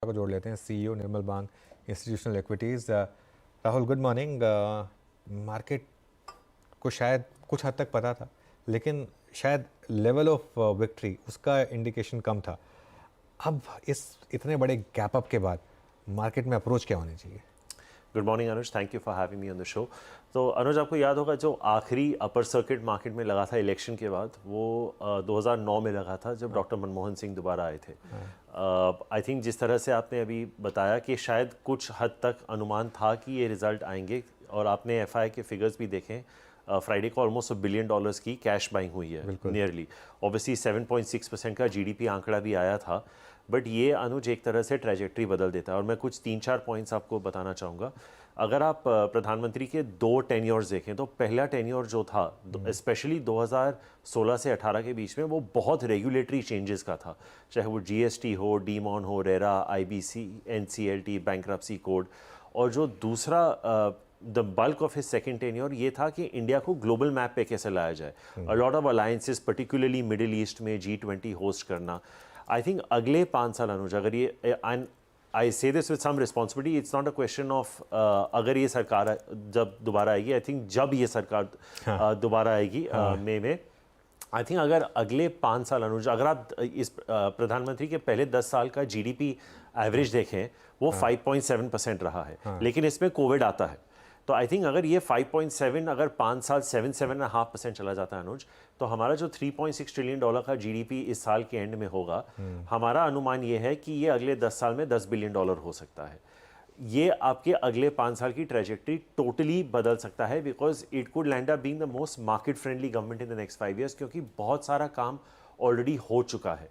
को जोड़ लेते हैं। सीईओ निर्मल बांग institutional equities. Rahul, good morning. Market को शायद कुछ हद तक पता था, लेकिन शायद लेवल ऑफ विक्ट्री उसका इंडिकेशन कम था। अब इस इतने बड़े गैप अप के बाद मार्केट में अप्रोच क्या होनी चाहिए? Good morning Anuj, thank you for having me on the show. तो अनुज, आपको याद होगा जो आखिरी अपर सर्किट मार्केट में लगा था इलेक्शन के बाद, वो 2009 में लगा था जब डॉक्टर मनमोहन सिंह दोबारा आए थे। आई थिंक जिस तरह से आपने अभी बताया कि शायद कुछ हद तक अनुमान था कि ये रिजल्ट आएंगे, और आपने एफआई के फिगर्स भी देखें। फ्राइडे को ऑलमोस्ट $1 बिलियन की कैश बाइंग हुई है नियरली। ऑब्वियसली 7.6% का जीडीपी आंकड़ा भी आया था, बट ये अनुज एक तरह से ट्रैजेक्टरी बदल देता है। और मैं कुछ 3-4 पॉइंट्स आपको बताना चाहूँगा। अगर आप प्रधानमंत्री के 2 टेन्योर्स देखें तो पहला टेन्योर जो था स्पेशली 2016 से 18 के बीच में, वो बहुत रेगुलेटरी चेंजेस का था, चाहे वो जीएसटी हो, डीमॉन हो, RERA, IBC, NCLT, bankruptcy code. और जो दूसरा the bulk of his second tenure ये था कि इंडिया को ग्लोबल मैप पे कैसे लाया जाए। A lot of alliances particularly middle east में G20 होस्ट करना। आई थिंक अगले 5 साल अनुज, अगर ये I say this with some responsibility, it's not a question of अगर ये सरकार जब दोबारा आएगी, आई थिंक जब ये सरकार दोबारा आएगी मई में, आई थिंक अगर अगले 5 साल अनुज, अगर आप इस प्रधानमंत्री के पहले 10 साल का जीडीपी एवरेज देखें, वो 5.7% रहा है। लेकिन इसमें कोविड आता है, तो आई थिंक अगर ये 5.7 अगर 5 साल 7.5% चला जाता है अनुज, तो हमारा जो $3.6 ट्रिलियन का जीडीपी इस साल के एंड में होगा, हमारा अनुमान ये है कि ये अगले 10 साल में $10 बिलियन हो सकता है। ये आपके अगले 5 साल की ट्रैजेक्टरी टोटली बदल सकता है, because it could land up being the most market friendly government in the next 5 years, क्योंकि बहुत सारा काम ऑलरेडी हो चुका है।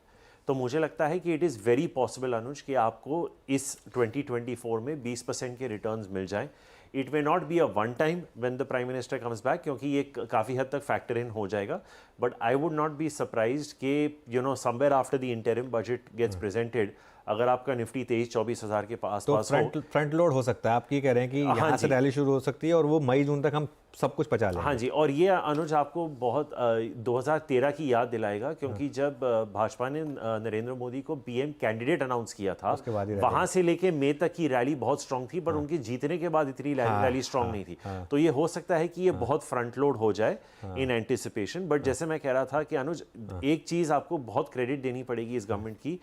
तो मुझे लगता है कि it is very possible Anuj कि आपको इस 2024 में 20% के रिटर्न्स मिल जाएं। It may not be a one time when the prime minister comes back, क्योंकि ये काफ़ी हद तक फैक्टर इन हो जाएगा, but I would not be surprised कि somewhere after the interim budget gets presented, अगर आपका निफ्टी 23-24 हज़ार के आसपास तो हो। फ्रंट लोड हो सकता है। आप ये कह रहे हैं कि हाँ यहाँ से जी, रैली शुरू हो सकती है और वो मई जून तक हम सब कुछ पचा हाँ लेंगे। जी। और ये अनुज आपको बहुत 2013 की याद दिलाएगा, क्योंकि जब भाजपा ने नरेंद्र मोदी को पीएम कैंडिडेट अनाउंस किया था, उसके बाद ही रैली। वहां से लेके मई तक की रैली बहुत स्ट्रांग थी, पर उनके जीतने के बाद इतनी रैली स्ट्रांग नहीं थी। तो ये हो सकता है कि ये बहुत फ्रंट लोड हो जाए इन एंटिसिपेशन। बट जैसे मैं कह रहा था कि अनुज, एक चीज आपको बहुत क्रेडिट देनी पड़ेगी इस गवर्नमेंट की,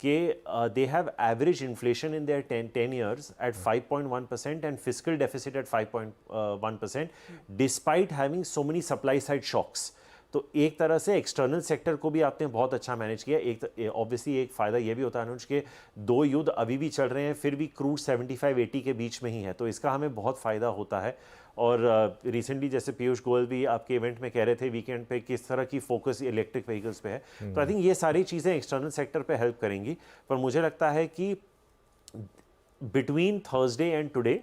कि they have average inflation in their 10 years at 5.1% and fiscal deficit at 5.1%, despite having so many supply side shocks. तो एक तरह से एक्सटर्नल सेक्टर को भी आपने बहुत अच्छा मैनेज किया। एक ऑब्वियसली एक फ़ायदा ये भी होता है अनुज के 2 युद्ध अभी भी चल रहे हैं, फिर भी क्रूड 75-80 के बीच में ही है, तो इसका हमें बहुत फ़ायदा होता है। और रिसेंटली जैसे पीयूष गोयल भी आपके इवेंट में कह रहे थे वीकेंड पे, किस तरह की फोकस इलेक्ट्रिक व्हीकल्स पे है। तो आई थिंक ये सारी चीज़ें एक्सटर्नल सेक्टर पे हेल्प करेंगी। पर मुझे लगता है कि बिटवीन थर्सडे एंड टुडे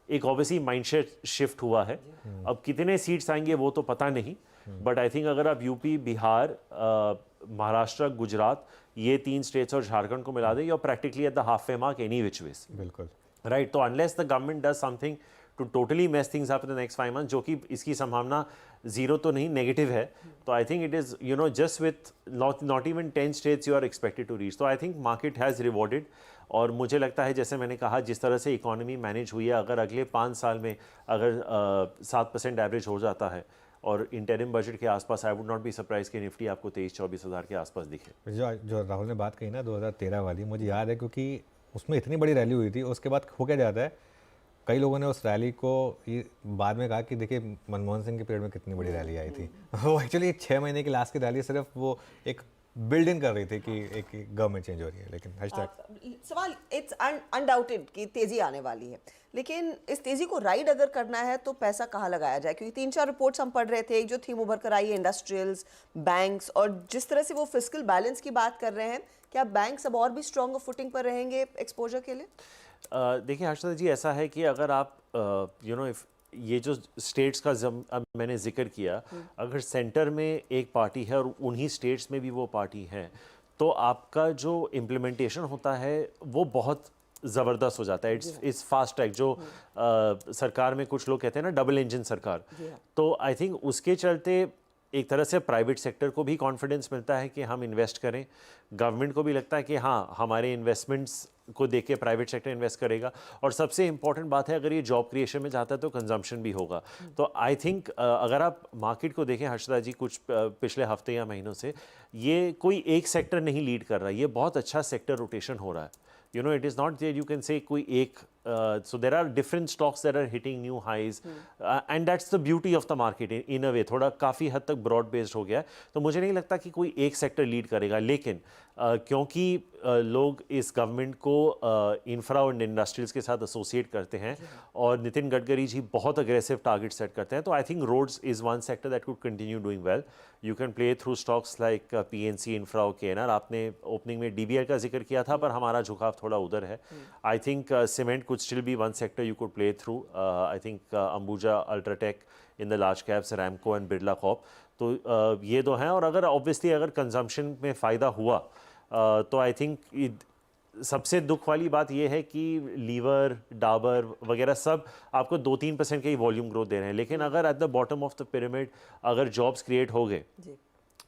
एक ऑब्वियसली माइंड शिफ्ट हुआ है। अब कितने सीट्स आएंगे वो तो पता नहीं, बट आई थिंक अगर आप यूपी, बिहार, महाराष्ट्र, गुजरात, ये 3 स्टेट्स और झारखंड को मिला दें, you are practically at the half way mark any which ways. बिल्कुल राइट। तो unless the government does something to totally mess things up in the next 5 months, जो कि इसकी संभावना जीरो तो नहीं, नेगेटिव है, तो I think it is just with not even 10 states you are expected to reach. तो I think market has rewarded. और मुझे लगता है, जैसे मैंने कहा, जिस तरह से इकोनॉमी मैनेज हुई है, अगर अगले 5 साल में अगर 7% एवरेज हो जाता है और इंटरिम बजट के आसपास, आई वुड नॉट बी सरप्राइज कि निफ्टी आपको 23-24 हज़ार के आसपास दिखे। जो राहुल ने बात कही ना 2013 वाली, मुझे याद है क्योंकि उसमें इतनी बड़ी रैली हुई थी। उसके बाद हो क्या जाता है, कई लोगों ने उस रैली को ये बाद में कहा कि देखिए मनमोहन सिंह के पीरियड में कितनी बड़ी रैली आई थी। वो एक्चुअली 6 महीने की लास्ट की रैली सिर्फ वो एक बिल्ड इन कर रही थी कि एक गवर्नमेंट चेंज हो रही है। लेकिन सवाल इट्स अनडाउटेड कि तेजी आने वाली है, लेकिन इस तेजी को राइड अगर करना है तो पैसा कहाँ लगाया जाए? क्योंकि 3-4 रिपोर्ट्स हम पढ़ रहे थे, एक जो थीम उभर कर आई है इंडस्ट्रियल्स, बैंक्स, और जिस तरह से वो फिस्कल बैलेंस की बात कर रहे हैं, क्या बैंक्स अब और भी स्ट्रॉन्ग फुटिंग पर रहेंगे एक्सपोजर के लिए? देखिए हर्षद जी, ऐसा है कि अगर आप ये जो स्टेट्स का अब मैंने जिक्र किया, अगर सेंटर में एक पार्टी है और उन्हीं स्टेट्स में भी वो पार्टी है, तो आपका जो इम्प्लीमेंटेशन होता है वो बहुत ज़बरदस्त हो जाता है। It's fast track. जो सरकार में कुछ लोग कहते हैं ना डबल इंजन सरकार, तो आई थिंक उसके चलते एक तरह से प्राइवेट सेक्टर को भी कॉन्फिडेंस मिलता है कि हम इन्वेस्ट करें, गवर्नमेंट को भी लगता है कि हाँ हमारे इन्वेस्टमेंट्स को देख के प्राइवेट सेक्टर इन्वेस्ट करेगा, और सबसे इंपॉर्टेंट बात है अगर ये जॉब क्रिएशन में जाता है तो कंजम्पशन भी होगा। तो आई थिंक अगर आप मार्केट को देखें हर्षदा जी, कुछ पिछले हफ्ते या महीनों से ये कोई एक सेक्टर नहीं लीड कर रहा है, ये बहुत अच्छा सेक्टर रोटेशन हो रहा है। You know, it is not that you can say कोई एक so there are different stocks that are hitting new highs and that's the beauty of the market in a way। थोड़ा काफ़ी हद तक broad based हो गया है, तो मुझे नहीं लगता कि कोई एक सेक्टर लीड करेगा, लेकिन क्योंकि लोग इस गवर्नमेंट को इंफ्रा और इंडस्ट्रीज के साथ एसोसिएट करते हैं और नितिन गडकरी जी बहुत अग्रेसिव टारगेट सेट करते हैं, तो I think roads is one sector that could continue doing well. You can play through stocks like PNC, infra और केएनआर। आपने ओपनिंग में डीबीआर का जिक्र किया था, पर हमारा झुकाव थोड़ा उधर है। I think cement could still be one sector you could play through. I think Ambuja, UltraTech in the large caps, Ramco and Birla Corp, तो ये दो हैं। और अगर ऑब्वियसली अगर कंजम्पशन में फ़ायदा हुआ तो आई थिंक सबसे दुख वाली बात यह है कि लीवर, डाबर वगैरह सब आपको 2-3% के ही वॉल्यूम ग्रोथ दे रहे हैं, लेकिन अगर at the bottom of the pyramid अगर जॉब्स क्रिएट हो गए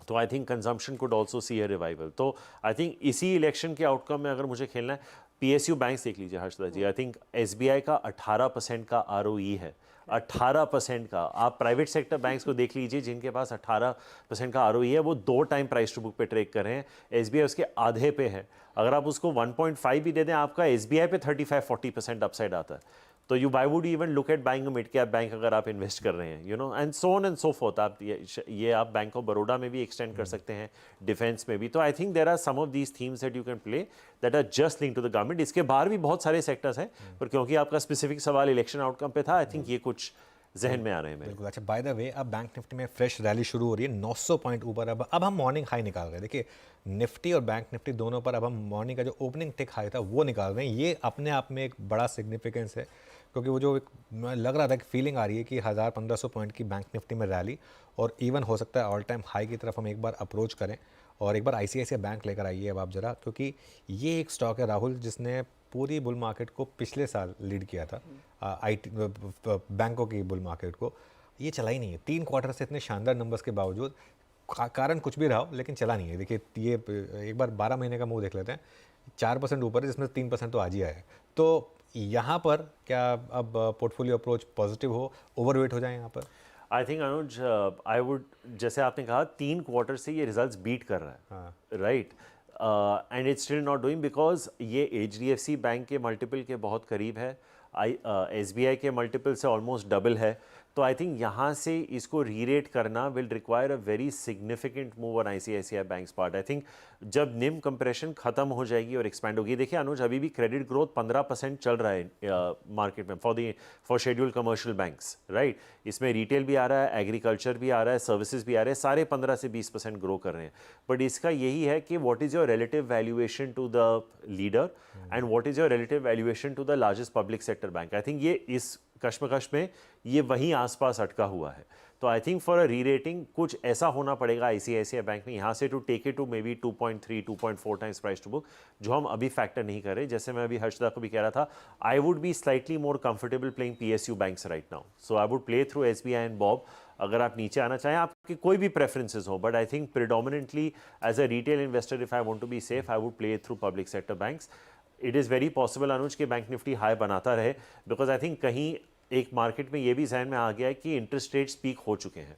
तो I think consumption could also see a revival. तो आई थिंक इसी इलेक्शन के आउटकम में अगर मुझे खेलना है, पीएसयू बैंक्स देख लीजिए हर्षदा जी, आई थिंक एसबीआई का 18% का आरओई है, 18% का। आप प्राइवेट सेक्टर बैंक्स को देख लीजिए जिनके पास 18% का आरओई है, वो 2 टाइम प्राइस टू बुक पे ट्रेड कर रहे हैं, एसबीआई उसके आधे पे है। अगर आप उसको 1.5 भी दे दें, आपका एसबीआई पे 35-40% अपसाइड आता है। तो you why would even look at buying a mid cap bank अगर आप इन्वेस्ट कर रहे हैं, you know, and so on and so fourth. आप ये आप बैंक ऑफ बड़ौदा में भी एक्सटेंड कर सकते हैं, डिफेंस में भी। तो I think there are some of these themes that you can play that are just link to the government. इसके बाहर भी बहुत सारे सेक्टर्स हैं, पर क्योंकि आपका स्पेसिफिक सवाल इलेक्शन आउटकम पे था, आई थिंक ये कुछ जहन में आ रहे हैं मेरे। बिल्कुल। अच्छा, बाय द वे अब बैंक निफ्टी में फ्रेश रैली शुरू हो रही है, 900 पॉइंट ऊपर। अब हम मॉर्निंग हाई निकाल रहे हैं। देखिए निफ्टी और बैंक निफ्टी दोनों पर अब हम मॉर्निंग का जो ओपनिंग टिक हाई था वो निकाल रहे हैं। ये अपने आप में एक बड़ा सिग्निफिकेंस है, क्योंकि वो जो लग रहा था कि फीलिंग आ रही है कि 1000-1500 पॉइंट की बैंक निफ्टी में रैली, और इवन हो सकता है ऑल टाइम हाई की तरफ हम एक बार अप्रोच करें। और एक बार आईसीआईसीआई बैंक लेकर आइए अब आप ज़रा, क्योंकि ये एक स्टॉक है राहुल जिसने पूरी बुल मार्केट को पिछले साल लीड किया था, आईटी बैंकों की बुल मार्केट को। ये चला ही नहीं है 3 क्वार्टर से, इतने शानदार नंबर्स के बावजूद। कारण कुछ भी रहा हो, लेकिन चला नहीं है। देखिए ये एक बार 12 महीने का मुंह देख लेते हैं, 4% ऊपर है, जिसमें 3% तो आज ही आया है। तो यहाँ पर क्या अब पोर्टफोलियो अप्रोच पॉजिटिव हो, ओवरवेट हो जाए यहाँ पर? I think Anuj, I would, जैसे आपने कहा 3 क्वार्टर से ये रिजल्ट्स बीट कर रहा है, right, and it's still not doing because ये एचडीएफसी बैंक के मल्टीपल के बहुत करीब है, एसबीआई के मल्टीपल से ऑलमोस्ट डबल है। तो आई थिंक यहाँ से इसको रीरेट करना will require a very significant move on ICICI banks part. I think जब निम कंप्रेशन खत्म हो जाएगी और एक्सपैंड होगी, देखिए अनुज अभी भी क्रेडिट ग्रोथ 15% चल रहा है मार्केट में for schedule commercial banks, right. इसमें रिटेल भी आ रहा है, एग्रीकल्चर भी आ रहा है, सर्विसेज भी आ रहे हैं, सारे 15 से 20% ग्रो कर रहे हैं। बट इसका यही है कि what is your relative valuation to the leader and what is your relative valuation to the largest public sector bank. I think ये इस कश्मकश में ये वहीं आसपास अटका हुआ है। तो आई थिंक फॉर अ री रेटिंग कुछ ऐसा होना पड़ेगा आईसीआईसीआई बैंक में यहाँ से to take it to maybe 2.3-2.4 times price to book, जो हम अभी फैक्टर नहीं कर रहे। जैसे मैं अभी हर्षदा को भी कह रहा था, आई would be slightly more comfortable playing PSU banks right now, so I would play through SBI and Bob. अगर आप नीचे आना चाहें, आपकी कोई भी प्रेफरेंसेज हो, but I think predominantly as a retail investor if I want to be safe, I would play through public sector banks. It is very possible Anuj कि बैंक निफ्टी हाई बनाता रहे, बिकॉज आई थिंक कहीं एक market में ये भी जहन में आ गया है कि इंटरेस्ट रेट्स पीक हो चुके हैं।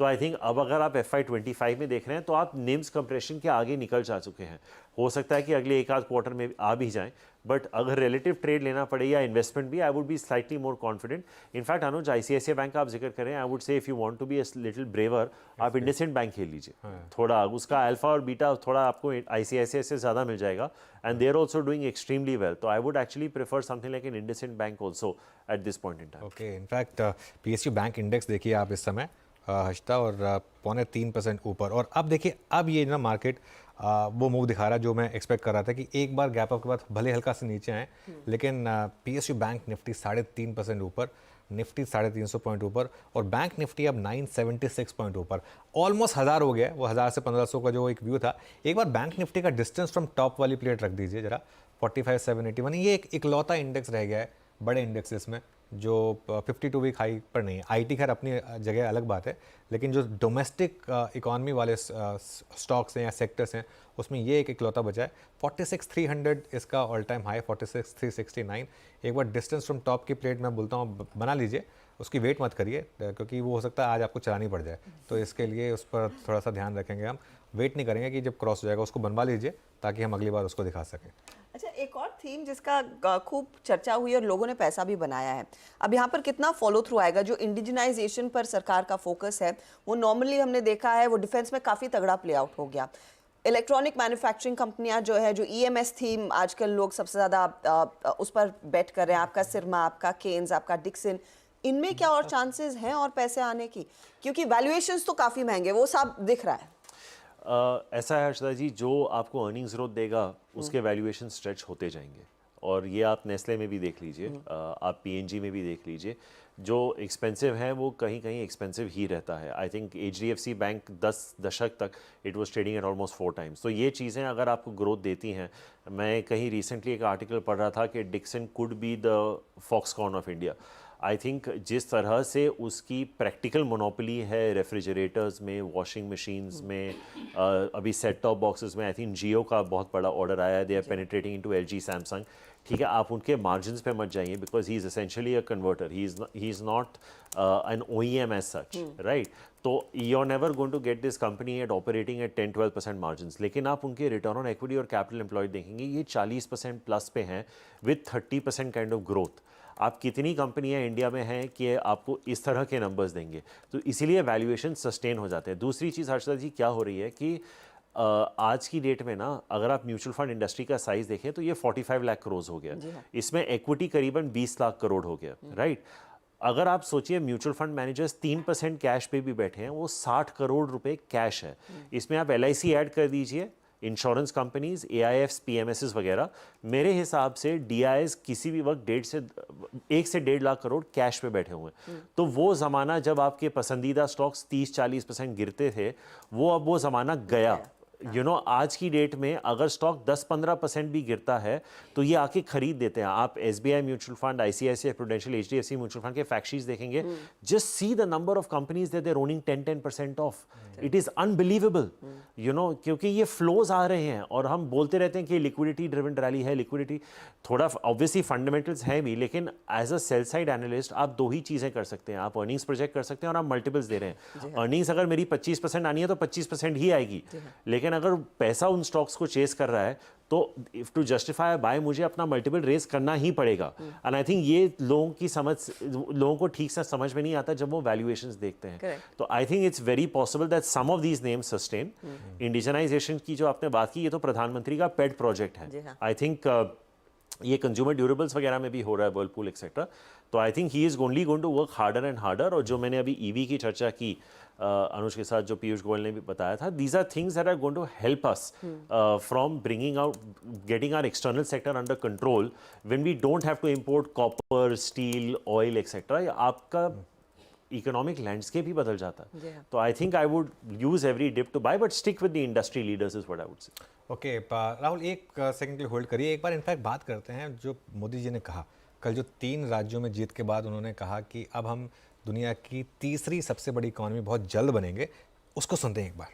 तो आई थिंक अब अगर आप FY25 में देख रहे हैं तो आप निम्स कंप्रेशन के आगे निकल जा चुके हैं। हो सकता है कि अगले एक आध क्वार्टर में आ भी जाएं, बट अगर रिलेटिव ट्रेड लेना पड़े या इन्वेस्टमेंट भी, I would be slightly more confident. In fact Anuj ICICI bank का आप जिक्र करें, I would say if you want to be a little braver, आप इंडसइंड बैंक खेल लीजिए। थोड़ा उसका अल्फा और बीटा थोड़ा आपको आईसीआईसीआई से ज़्यादा मिल जाएगा, and they are also doing extremely well. तो I would actually prefer something like an IndusInd bank also at this point in time. Okay, in fact PSU bank index देखिए आप इस समय हश्ता और 0.3% ऊपर। और अब देखिए अब ये ना मार्केट वो मूव दिखा रहा है जो मैं एक्सपेक्ट कर रहा था कि एक बार गैप अप के बाद भले हल्का से नीचे आए, लेकिन पीएसयू बैंक निफ्टी 3.5% ऊपर, निफ्टी 350 पॉइंट ऊपर, और बैंक निफ्टी अब 976 पॉइंट ऊपर, ऑलमोस्ट 1000 हो गया। वो 1000 से 1500 का जो एक व्यू था, एक बार बैंक निफ्टी का डिस्टेंस फ्रॉम टॉप वाली प्लेट रख दीजिए जरा, 45,781। ये एक इकलौता इंडेक्स रह गया है बड़े इंडेक्सेस में जो 52 वीक हाई पर नहीं है। आईटी खैर अपनी जगह अलग बात है, लेकिन जो डोमेस्टिक इकॉनमी वाले स्टॉक्स हैं या सेक्टर्स हैं उसमें ये एक इकलौता बचा है। 46,300 इसका ऑल टाइम हाई, 46,369। एक बार डिस्टेंस फ्रॉम टॉप की प्लेट मैं बोलता हूँ बना लीजिए, उसकी वेट मत करिए क्योंकि वो हो सकता है आज आपको चलानी पड़ जाए, तो इसके लिए उस पर थोड़ा सा ध्यान रखेंगे। हम वेट नहीं करेंगे कि जब क्रॉस हो जाएगा उसको बनवा लीजिए ताकि हम अगली बार उसको दिखा सकें। अच्छा, एक और थीम जिसका खूब चर्चा हुई और लोगों ने पैसा भी बनाया है, अब यहाँ पर कितना फॉलो थ्रू आएगा? जो इंडिजिनाइजेशन पर सरकार का फोकस है वो नॉर्मली हमने देखा है वो डिफेंस में काफ़ी तगड़ा प्ले आउट हो गया। इलेक्ट्रॉनिक मैन्युफैक्चरिंग कंपनियां जो है, जो ईएमएस थीम आजकल लोग सबसे ज़्यादा उस पर बेट कर रहे हैं, आपका सिरमा, आपका केन्स, आपका डिक्सन, इनमें क्या और चांसेस हैं और पैसे आने की? क्योंकि वैल्यूएशंस तो काफ़ी महंगे, वो सब दिख रहा है। ऐसा है हर्षदा जी, जो आपको अर्निंग्स ग्रोथ देगा उसके वैल्यूएशन स्ट्रेच होते जाएंगे, और ये आप नेस्ले में भी देख लीजिए, आप पीएनजी में भी देख लीजिए। जो एक्सपेंसिव है वो कहीं कहीं एक्सपेंसिव ही रहता है। आई थिंक एचडीएफसी बैंक 10 दशक तक it was trading at almost 4 times. तो ये चीज़ें अगर आपको ग्रोथ देती हैं, मैं कहीं रिसेंटली एक आर्टिकल पढ़ रहा था कि Dixon could be the Foxconn of India. I think जिस तरह से उसकी प्रैक्टिकल मोनोपोली है रेफ्रिजरेटर्स में, वॉशिंग मशीन्स में, अभी सेट टॉप बॉक्सेस में, आई थिंक जियो का बहुत बड़ा ऑर्डर आया है, they are penetrating into LG, Samsung. ठीक है, आप उनके मार्जिन्स पे मत जाइए because he is essentially a converter, he is not an OEM as such, right? तो you are never going to get this company at operating at 10-12% margins, लेकिन आप उनके रिटर्न ऑन इक्विटी और कैपिटल एम्प्लॉयड देखेंगे, ये 40% plus पे हैं with 30% kind of growth. आप कितनी कंपनियां इंडिया में हैं कि आपको इस तरह के नंबर्स देंगे? तो इसीलिए वैल्यूएशन सस्टेन हो जाते हैं। दूसरी चीज़ हर्षदा जी क्या हो रही है कि आज की डेट में ना, अगर आप म्यूचुअल फंड इंडस्ट्री का साइज देखें तो ये 45 लाख करोड़ हो गया, इसमें इक्विटी करीबन 20 लाख करोड़ हो गया, राइट? अगर आप सोचिए म्यूचुअल फंड मैनेजर्स 3% कैश पे भी बैठे हैं, वो 60 करोड़ रुपए कैश है। इसमें आप LIC ऐड कर दीजिए, इंश्योरेंस कंपनीज, AIFs, PMSs वगैरह, मेरे हिसाब से DIs किसी भी वक्त 1 से 1.5 लाख करोड़ कैश पे बैठे हुए हैं। तो वो ज़माना जब आपके पसंदीदा स्टॉक्स 30-40% गिरते थे, वो ज़माना गया। आज की डेट में अगर स्टॉक 10-15% भी गिरता है तो ये आके खरीद देते हैं। आप SBI mutual fund, ICICI prudential, HDFC mutual fund के फैक्ट शीट्स देखेंगे, just see the number of companies that they are owning 10% of. It is unbelievable, क्योंकि ये फ्लोज आ रहे हैं और हम बोलते रहते हैं कि लिक्विडिटी ड्रिवन रैली है, लिक्विडिटी थोड़ा ऑब्वियसली फंडामेंटल्स है भी, लेकिन as a sell side analyst आप 2 ही चीज़ें कर सकते हैं, आप अर्निंग्स प्रोजेक्ट कर सकते हैं और आप मल्टीपल्स दे रहे हैं। अर्निंग्स अगर मेरी 25% आनी है तो 25% ही आएगी, लेकिन अगर पैसा उन स्टॉक्स को चेस कर रहा है तो इफ टू जस्टिफाई बाय मुझे अपना मल्टीपल रेस करना ही पड़ेगा। एंड आई थिंक ये लोगों को ठीक से समझ में नहीं आता जब वो वैल्यूएशंस देखते हैं। तो I think it's very possible that some of these names sustain. Indigenisation की जो आपने बात की, ये तो प्रधानमंत्री का पेड प्रोजेक्ट है। आई थिंक ये कंज्यूमर ड्यूरेबल्स वगैरह में भी हो रहा है, वर्लपूल एक्सेट्रा। तो I think he is only going to work harder and harder. और जो मैंने अभी ईवी की चर्चा की अनुज के साथ, जो पीयूष गोयल ने भी बताया था, these are things that are going to help us from bringing out, getting our external sector under control when we don't have to import copper, steel, oil etcetera. आपका इकोनॉमिक लैंडस्केप ही बदल जाता है। तो I think I would use every dip to buy, but stick with the industry leaders is what I would say. Okay Rahul, एक second के लिए hold करिए। एक बार इनफैक्ट बात करते हैं जो मोदी जी ने कहा कल, जो 3 राज्यों में जीत के बाद उन्होंने कहा कि अब हम दुनिया की तीसरी सबसे बड़ी इकॉनमी बहुत जल्द बनेंगे, उसको सुनते हैं एक बार।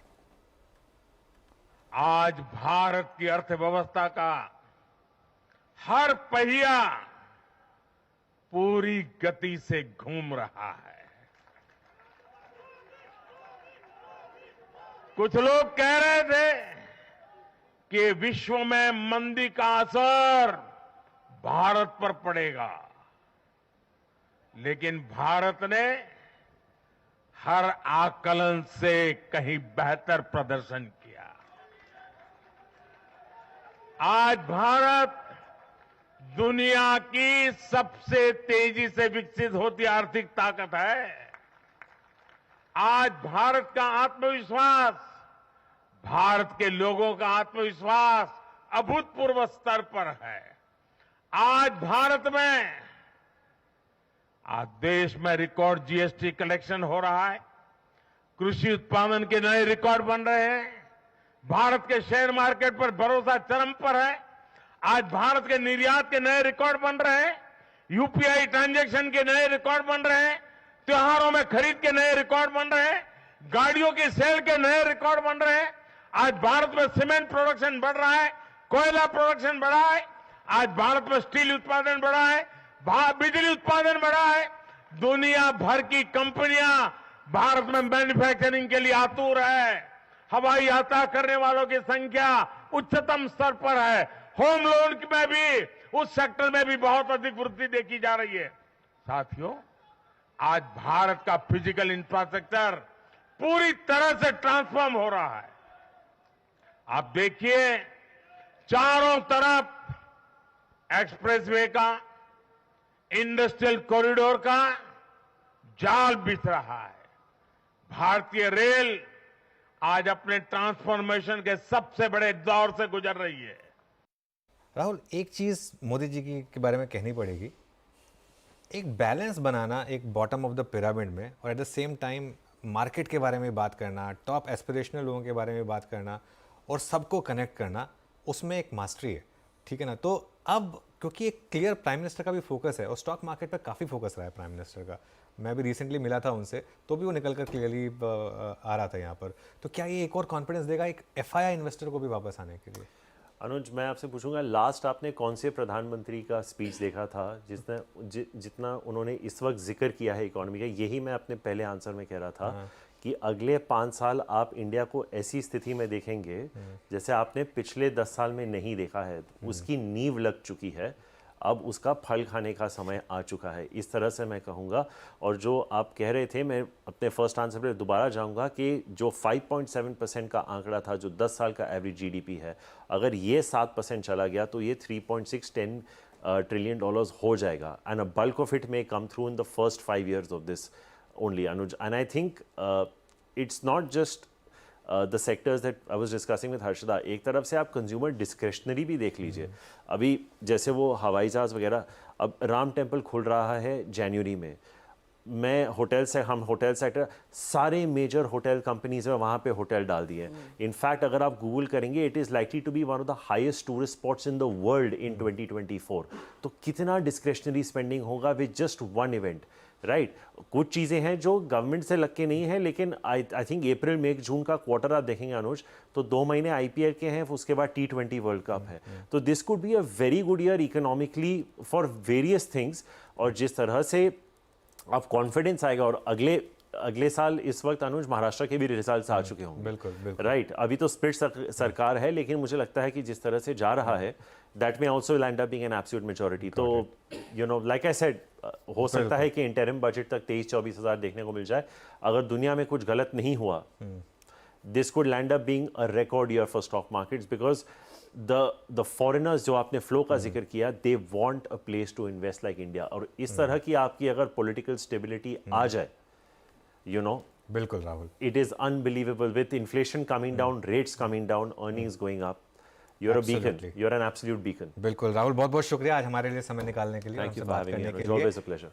आज भारत की अर्थव्यवस्था का हर पहिया पूरी गति से घूम रहा है। कुछ लोग कह रहे थे कि विश्व में मंदी का असर भारत पर पड़ेगा, लेकिन भारत ने हर आकलन से कहीं बेहतर प्रदर्शन किया। आज भारत दुनिया की सबसे तेजी से विकसित होती आर्थिक ताकत है। आज भारत का आत्मविश्वास, भारत के लोगों का आत्मविश्वास अभूतपूर्व स्तर पर है। आज भारत में, आज देश में रिकॉर्ड जीएसटी कलेक्शन हो रहा है, कृषि उत्पादन के नए रिकॉर्ड बन रहे हैं, भारत के शेयर मार्केट पर भरोसा चरम पर है, आज भारत के निर्यात के नए रिकॉर्ड बन रहे हैं। यूपीआई ट्रांजैक्शन के नए रिकॉर्ड बन रहे हैं, त्योहारों में खरीद के नए रिकॉर्ड बन रहे हैं, गाड़ियों की सेल के नए रिकॉर्ड बन रहे हैं। आज भारत में सीमेंट प्रोडक्शन बढ़ रहा है, कोयला प्रोडक्शन बढ़ा है, आज भारत में स्टील उत्पादन बढ़ा है, बिजली उत्पादन बढ़ा है। दुनिया भर की कंपनियां भारत में मैन्युफैक्चरिंग के लिए आतुर है। हवाई यात्रा करने वालों की संख्या उच्चतम स्तर पर है। होम लोन में भी, उस सेक्टर में भी बहुत अधिक वृद्धि देखी जा रही है। साथियों, आज भारत का फिजिकल इंफ्रास्ट्रक्चर पूरी तरह से ट्रांसफॉर्म हो रहा है। आप देखिए, चारों तरफ एक्सप्रेसवे का, इंडस्ट्रियल कॉरिडोर का जाल बिछ रहा है। भारतीय रेल आज अपने ट्रांसफॉर्मेशन के सबसे बड़े दौर से गुजर रही है। राहुल, एक चीज़ मोदी जी की के बारे में कहनी पड़ेगी, एक बैलेंस बनाना एक बॉटम ऑफ द पिरामिड में, और at the same time market के बारे में बात करना, टॉप एस्पिरेशनल लोगों के बारे में बात करना और सबको कनेक्ट करना, उसमें एक मास्टरी है, ठीक है ना। तो अब क्योंकि एक क्लियर प्राइम मिनिस्टर का भी फोकस है और स्टॉक मार्केट पर काफ़ी फोकस रहा है प्राइम मिनिस्टर का, मैं भी रिसेंटली मिला था उनसे, तो भी वो निकल कर क्लियरली आ रहा था यहाँ पर। तो क्या ये एक और कॉन्फिडेंस देगा एक एफआईआई इन्वेस्टर को भी वापस आने के लिए? अनुज, मैं आपसे पूछूंगा, लास्ट आपने कौन से प्रधानमंत्री का स्पीच देखा था जितना उन्होंने इस वक्त जिक्र किया है इकोनॉमी का? यही मैं अपने पहले आंसर में कह रहा था कि अगले 5 साल आप इंडिया को ऐसी स्थिति में देखेंगे जैसे आपने पिछले 10 साल में नहीं देखा है। उसकी नींव लग चुकी है, अब उसका फल खाने का समय आ चुका है, इस तरह से मैं कहूँगा। और जो आप कह रहे थे, मैं अपने फर्स्ट आंसर पर दोबारा जाऊँगा कि जो 5.7% का आंकड़ा था, जो 10 साल का एवरेज जीडीपी है, अगर ये 7% चला गया तो ये 3.610 ट्रिलियन डॉलर्स हो जाएगा। And a bulk of it may come through in the first 5 years of this only, Anuj. And I think it's not just the sectors that I was discussing with Harshada. एक तरफ से आप consumer discretionary भी देख लीजिए। अभी जैसे वो हवाई जहाज़ वगैरह, अब राम टेम्पल खुल रहा है जनवरी में। हम होटल सेक्टर, सारे मेजर होटल कंपनीज में वहाँ पे होटल डाल दिए हैं। इनफैक्ट अगर आप गूगल करेंगे, it is likely to be one of the highest tourist spots in the world in 2024। तो कितना डिस्क्रेशनरी स्पेंडिंग होगा with just one event, right? कुछ चीज़ें हैं जो गवर्नमेंट से लग के नहीं है, लेकिन आई थिंक अप्रैल मई जून का क्वार्टर आप देखेंगे अनुज, तो 2 महीने आईपीएल के हैं, उसके बाद T20 वर्ल्ड कप है। तो this could be a very good year economically for various things. और जिस तरह से अब कॉन्फिडेंस आएगा, और अगले साल इस वक्त अनुज महाराष्ट्र के भी रिजल्ट्स आ चुके होंगे, बिल्कुल राइट? अभी तो स्प्लिट सरकार है, लेकिन मुझे लगता है कि जिस तरह से जा रहा है, that may also land up being an absolute majority. तो you know, like I said, हो सकता है कि इंटरिम बजट तक 23-24 हज़ार देखने को मिल जाए। अगर दुनिया में कुछ गलत नहीं हुआ, this could land up being a record year for stock markets, because the foreigners जो आपने फ्लो का जिक्र किया, they want a place to invest like India. और इस तरह की आपकी अगर पॉलिटिकल स्टेबिलिटी आ जाए, यू नो, बिल्कुल Rahul, it is unbelievable with inflation coming down, rates coming down, earnings going up. You're a beacon. You're an absolute beacon. बिल्कुल राहुल, बहुत बहुत शुक्रिया आज हमारे लिए समय निकालने के लिए, Thank you हमसे for बात having me. करने के It's लिए। always a pleasure.